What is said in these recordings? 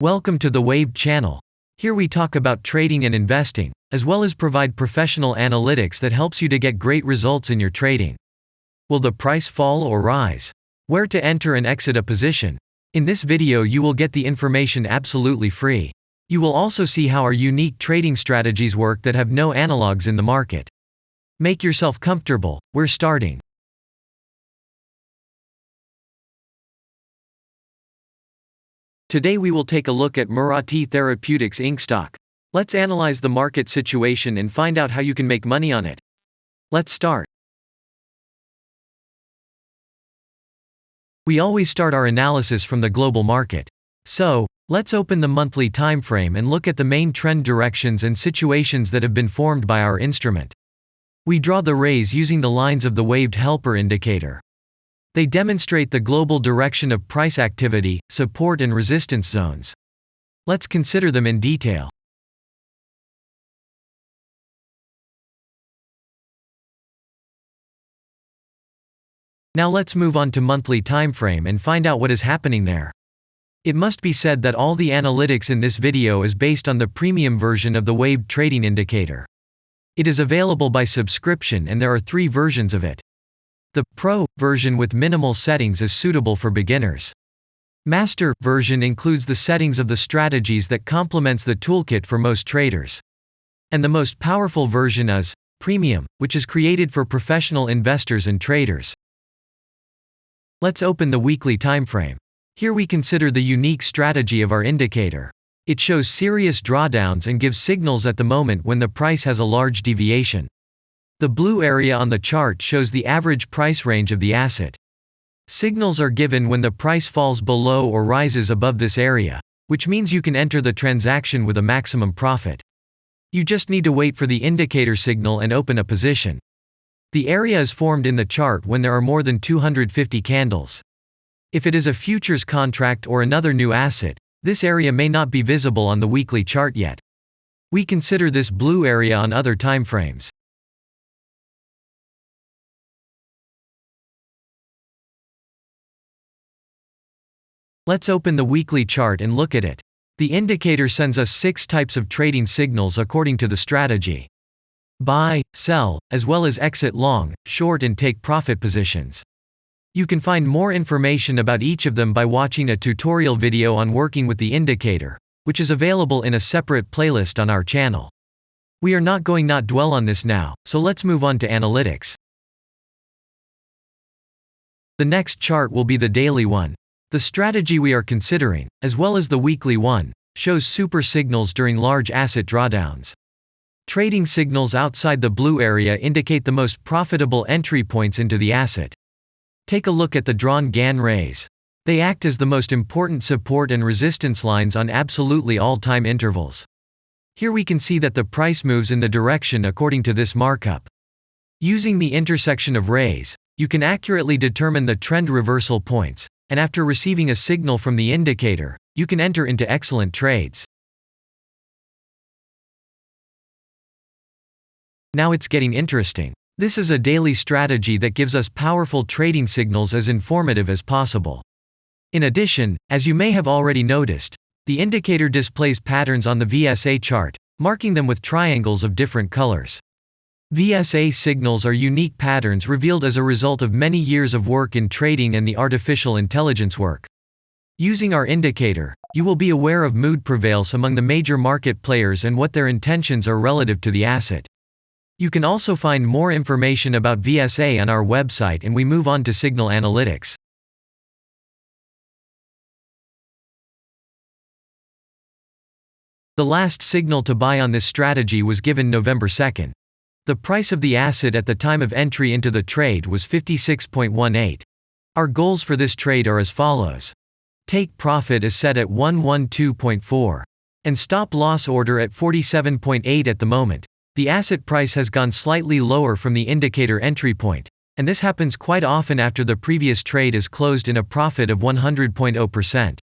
Welcome to the Waved channel. Here we talk about trading and investing, as well as provide professional analytics that helps you to get great results in your trading. Will the price fall or rise? Where to enter and exit a position? In this video you will get the information absolutely free. You will also see how our unique trading strategies work that have no analogs in the market. Make yourself comfortable, we're starting. Today we will take a look at Mirati Therapeutics Inc. stock. Let's analyze the market situation and find out how you can make money on it. Let's start. We always start our analysis from the global market. So, let's open the monthly time frame and look at the main trend directions and situations that have been formed by our instrument. We draw the rays using the lines of the waved helper indicator. They demonstrate the global direction of price activity, support and resistance zones. Let's consider them in detail. Now let's move on to monthly time frame and find out what is happening there. It must be said that all the analytics in this video is based on the premium version of the waved trading indicator. It is available by subscription and there are 3 versions of it. The Pro version with minimal settings is suitable for beginners. Master version includes the settings of the strategies that complements the toolkit for most traders. And the most powerful version is Premium, which is created for professional investors and traders. Let's open the weekly time frame. Here we consider the unique strategy of our indicator. It shows serious drawdowns and gives signals at the moment when the price has a large deviation. The blue area on the chart shows the average price range of the asset. Signals are given when the price falls below or rises above this area, which means you can enter the transaction with a maximum profit. You just need to wait for the indicator signal and open a position. The area is formed in the chart when there are more than 250 candles. If it is a futures contract or another new asset, this area may not be visible on the weekly chart yet. We consider this blue area on other time frames. Let's open the weekly chart and look at it. The indicator sends us 6 types of trading signals according to the strategy. Buy, sell, as well as exit long, short and take profit positions. You can find more information about each of them by watching a tutorial video on working with the indicator, which is available in a separate playlist on our channel. We are not going to dwell on this now, so let's move on to analytics. The next chart will be the daily one. The strategy we are considering, as well as the weekly one, shows super signals during large asset drawdowns. Trading signals outside the blue area indicate the most profitable entry points into the asset. Take a look at the drawn Gann rays. They act as the most important support and resistance lines on absolutely all time intervals. Here we can see that the price moves in the direction according to this markup. Using the intersection of rays, you can accurately determine the trend reversal points, and after receiving a signal from the indicator, you can enter into excellent trades. Now it's getting interesting. This is a daily strategy that gives us powerful trading signals as informative as possible. In addition, as you may have already noticed, the indicator displays patterns on the VSA chart, marking them with triangles of different colors. VSA signals are unique patterns revealed as a result of many years of work in trading and the artificial intelligence work. Using our indicator, you will be aware of mood prevails among the major market players and what their intentions are relative to the asset. You can also find more information about VSA on our website, and we move on to signal analytics. The last signal to buy on this strategy was given November 2nd. The price of the asset at the time of entry into the trade was 56.18. Our goals for this trade are as follows. Take profit is set at 112.4. And stop loss order at 47.8 at the moment. The asset price has gone slightly lower from the indicator entry point, and this happens quite often after the previous trade is closed in a profit of 100.0%.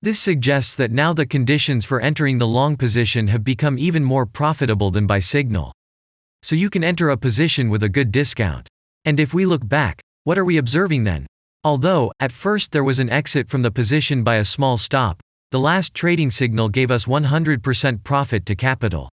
This suggests that now the conditions for entering the long position have become even more profitable than by signal. So you can enter a position with a good discount. And if we look back, what are we observing then? Although, at first there was an exit from the position by a small stop, the last trading signal gave us 100% profit to capital.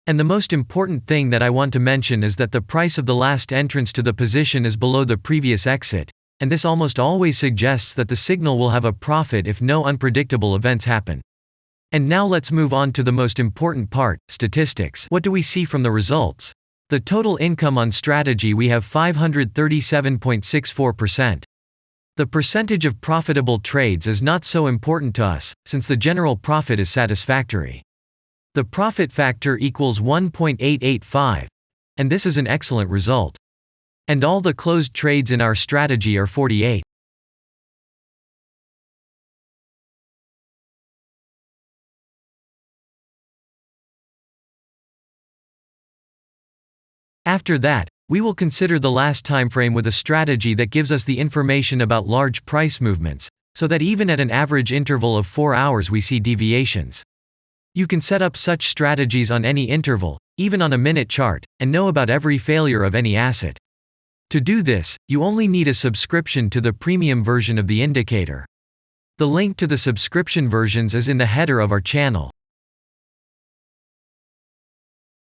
And the most important thing that I want to mention is that the price of the last entrance to the position is below the previous exit, and this almost always suggests that the signal will have a profit if no unpredictable events happen. And now let's move on to the most important part, statistics. What do we see from the results? The total income on strategy, we have 537.64%. The percentage of profitable trades is not so important to us, since the general profit is satisfactory. The profit factor equals 1.885, and this is an excellent result. And all the closed trades in our strategy are 48. After that, we will consider the last time frame with a strategy that gives us the information about large price movements, so that even at an average interval of 4 hours we see deviations. You can set up such strategies on any interval, even on a minute chart, and know about every failure of any asset. To do this, you only need a subscription to the premium version of the indicator. The link to the subscription versions is in the header of our channel.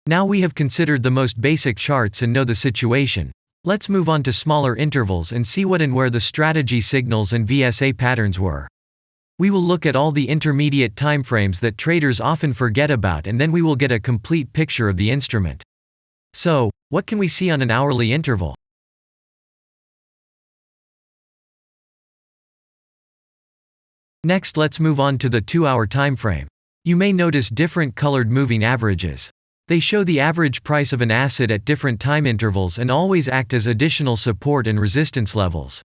Now we have considered the most basic charts and know the situation. Let's move on to smaller intervals and see what and where the strategy signals and VSA patterns were. We will look at all the intermediate timeframes that traders often forget about, and then we will get a complete picture of the instrument. So, what can we see on an hourly interval? Next, let's move on to the 2-hour timeframe. You may notice different colored moving averages. They show the average price of an asset at different time intervals and always act as additional support and resistance levels.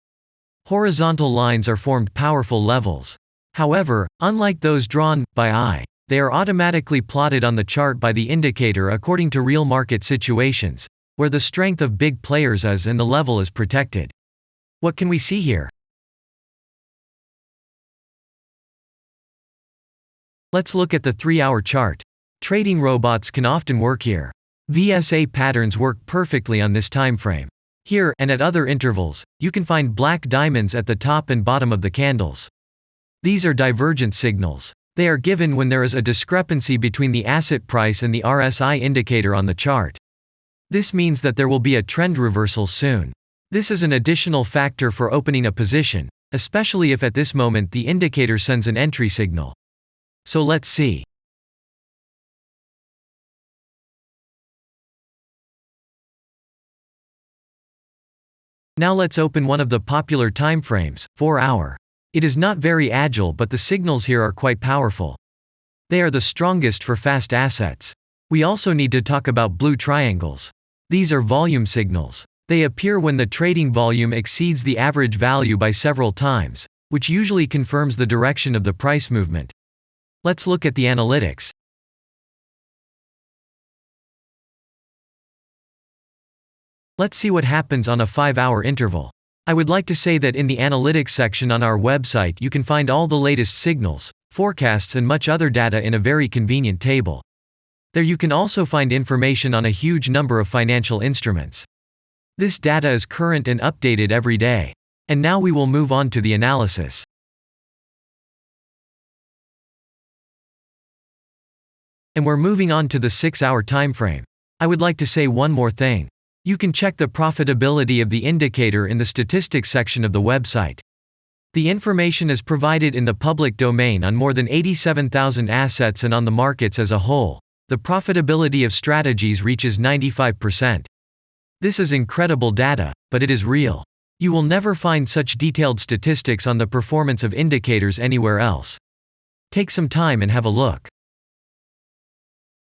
Horizontal lines are formed powerful levels. However, unlike those drawn by eye, they are automatically plotted on the chart by the indicator according to real market situations, where the strength of big players is and the level is protected. What can we see here? Let's look at the 3-hour chart. Trading robots can often work here. VSA patterns work perfectly on this time frame. Here, and at other intervals, you can find black diamonds at the top and bottom of the candles. These are divergent signals. They are given when there is a discrepancy between the asset price and the RSI indicator on the chart. This means that there will be a trend reversal soon. This is an additional factor for opening a position, especially if at this moment the indicator sends an entry signal. So let's see. Now let's open one of the popular timeframes, 4-hour. It is not very agile, but the signals here are quite powerful. They are the strongest for fast assets. We also need to talk about blue triangles. These are volume signals. They appear when the trading volume exceeds the average value by several times, which usually confirms the direction of the price movement. Let's look at the analytics. Let's see what happens on a 5-hour interval. I would like to say that in the analytics section on our website you can find all the latest signals, forecasts and much other data in a very convenient table. There you can also find information on a huge number of financial instruments. This data is current and updated every day. And now we will move on to the analysis. And we're moving on to the 6-hour time frame. I would like to say one more thing. You can check the profitability of the indicator in the statistics section of the website. The information is provided in the public domain on more than 87,000 assets, and on the markets as a whole, the profitability of strategies reaches 95%. This is incredible data, but it is real. You will never find such detailed statistics on the performance of indicators anywhere else. Take some time and have a look.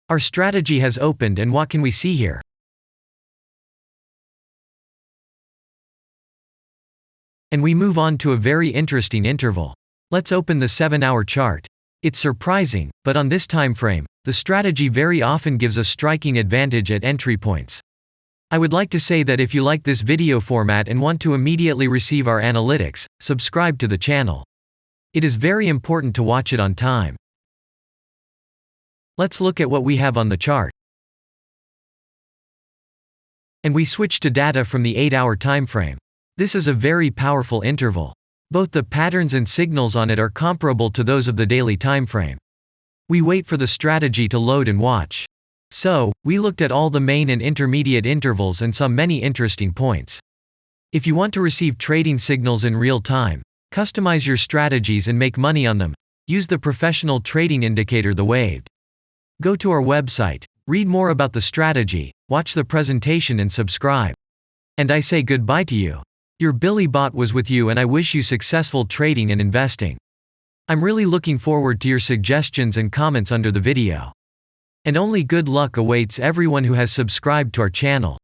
Our strategy has opened, and what can we see here? And we move on to a very interesting interval. Let's open the 7-hour chart. It's surprising, but on this time frame, the strategy very often gives a striking advantage at entry points. I would like to say that if you like this video format and want to immediately receive our analytics, subscribe to the channel. It is very important to watch it on time. Let's look at what we have on the chart. And we switch to data from the 8-hour time frame. This is a very powerful interval. Both the patterns and signals on it are comparable to those of the daily timeframe. We wait for the strategy to load and watch. So, we looked at all the main and intermediate intervals and saw many interesting points. If you want to receive trading signals in real time, customize your strategies and make money on them, use the professional trading indicator, the Waved. Go to our website, read more about the strategy, watch the presentation and subscribe. And I say goodbye to you. Your Billy Bot was with you, and I wish you successful trading and investing. I'm really looking forward to your suggestions and comments under the video. And only good luck awaits everyone who has subscribed to our channel.